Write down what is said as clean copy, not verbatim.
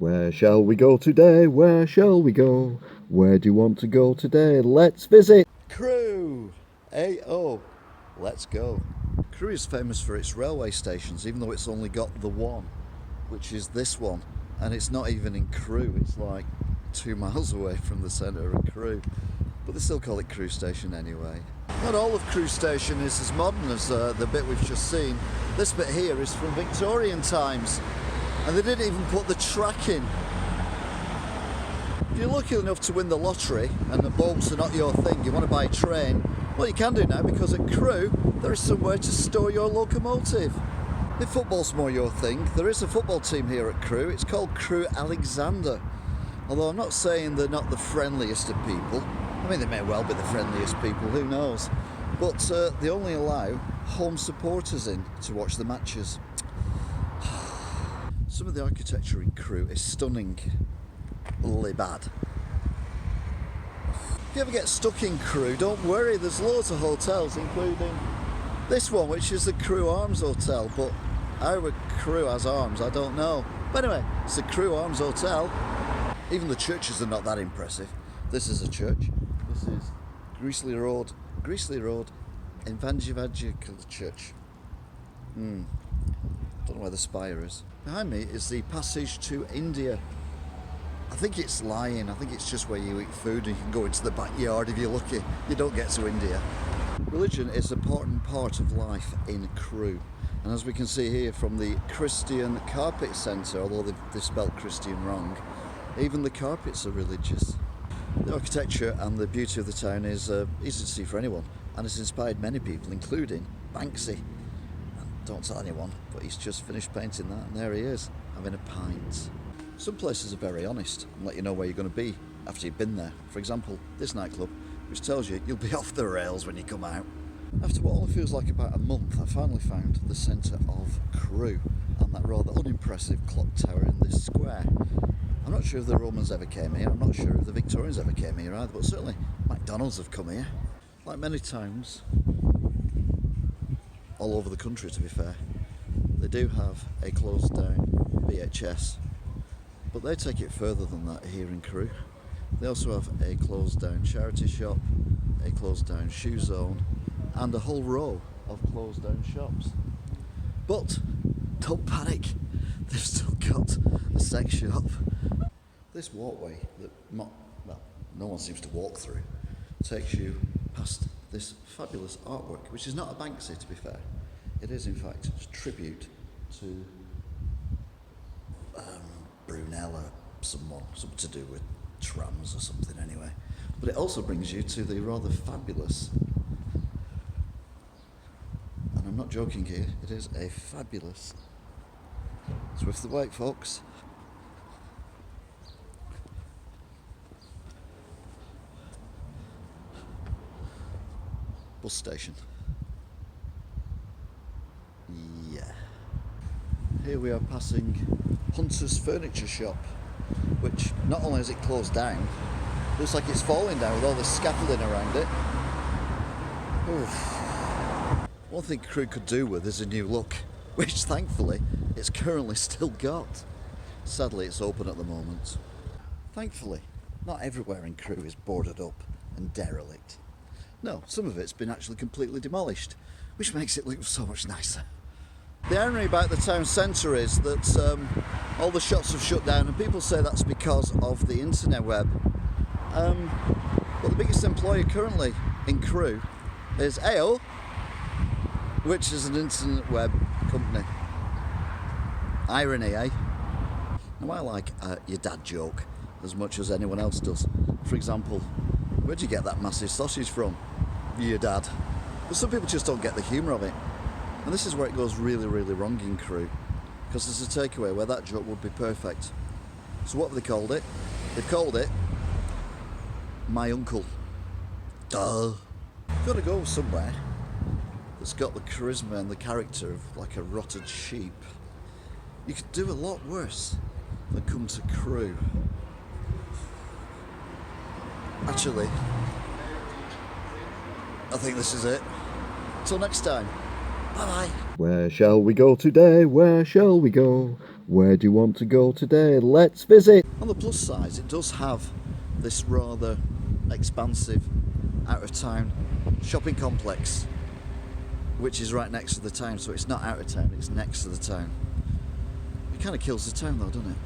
Where shall we go today? Where shall we go? Where do you want to go today? Let's visit Crewe. A.O. Let's go. Crewe is famous for its railway stations, even though it's only got the one, which is this one. And it's not even in Crewe, it's like 2 miles away from the centre of Crewe. But they still call it Crewe Station anyway. Not all of Crewe Station is as modern as the bit we've just seen. This bit here is from Victorian times. And they didn't even put the track in. If you're lucky enough to win the lottery and the boats are not your thing, you want to buy a train, well, you can do now, because at Crewe there is somewhere to store your locomotive. If football's more your thing, there is a football team here at Crewe. It's called Crewe Alexander. Although I'm not saying they're not the friendliest of people. I mean, they may well be the friendliest people, who knows. But they only allow home supporters in to watch the matches. Some of the architecture in Crewe is stunningly bad. If you ever get stuck in Crewe, don't worry, there's loads of hotels, including this one, which is the Crewe Arms Hotel, but how Crewe has arms, I don't know. But anyway, it's the Crewe Arms Hotel. Even the churches are not that impressive. This is a church. This is Greasley Road, Evangelical Church. Don't know where the spire is. Behind me is the passage to India. I think it's lying. I think it's just where you eat food and you can go into the backyard if you're lucky. You don't get to India. Religion is an important part of life in Crewe. And as we can see here from the Christian Carpet Centre, although they've spelled Christian wrong, even the carpets are religious. The architecture and the beauty of the town is easy to see for anyone, and it's inspired many people, including Banksy. Don't tell anyone, but he's just finished painting that, and there he is, having a pint. Some places are very honest and let you know where you're going to be after you've been there. For example, this nightclub, which tells you you'll be off the rails when you come out. After what only feels like about a month, I finally found the centre of Crewe and that rather unimpressive clock tower in this square. I'm not sure if the Romans ever came here, I'm not sure if the Victorians ever came here either, but certainly McDonald's have come here. Like many towns, all over the country to be fair, they do have a closed down BHS, but they take it further than that here in Crewe. They also have a closed down charity shop, a closed down shoe zone, and a whole row of closed down shops. But don't panic, they've still got a sex shop. This walkway that no one seems to walk through takes you past this fabulous artwork, which is not a Banksy to be fair. It is in fact a tribute to Brunel or something to do with trams or something anyway. But it also brings you to the rather fabulous, and I'm not joking here, it is a fabulous Swift the Wake, folks. Bus station. Yeah. Here we are passing Hunter's Furniture Shop, which not only is it closed down, looks like it's falling down with all this scaffolding around it. Oof. One thing Crewe could do with is a new look, which thankfully it's currently still got. Sadly it's open at the moment. Thankfully, not everywhere in Crewe is boarded up and derelict. No, some of it's been actually completely demolished, which makes it look so much nicer. The irony about the town centre is that all the shops have shut down, and people say that's because of the internet web. But the biggest employer currently in Crewe is AO, which is an internet web company. Irony, eh? Now I like your dad joke as much as anyone else does. For example, where'd you get that massive sausage from? Your dad. But some people just don't get the humour of it. And this is where it goes really, really wrong in Crewe, because there's a takeaway where that joke would be perfect. So what have they called it? They've called it My Uncle. Duh. You've got to go somewhere that's got the charisma and the character of like a rotted sheep. You could do a lot worse than come to Crewe. Actually, I think this is it. Till next time. Bye-bye. Where shall we go today? Where shall we go? Where do you want to go today? Let's visit. On the plus side, it does have this rather expansive out of town shopping complex, which is right next to the town, so it's not out of town, it's next to the town. It kind of kills the town though, doesn't it?